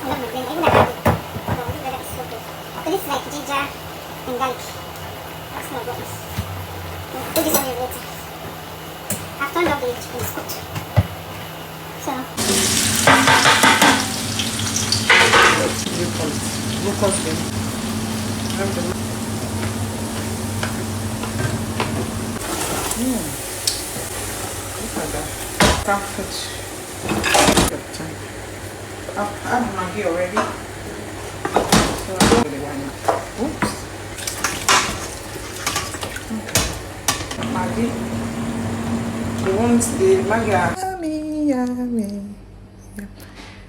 love my blend. Even I love it. But this burger is so good. So this is like ginger and garlic. That's not good. We'll put this on your later. I've turned off the chicken, it's cooked. So Lucas bin. Look at that. Perfect. I've had Maggi already. So I'm going to line up. Oops. Okay. Maggi. The Maggi are yummy, yummy. Yeah.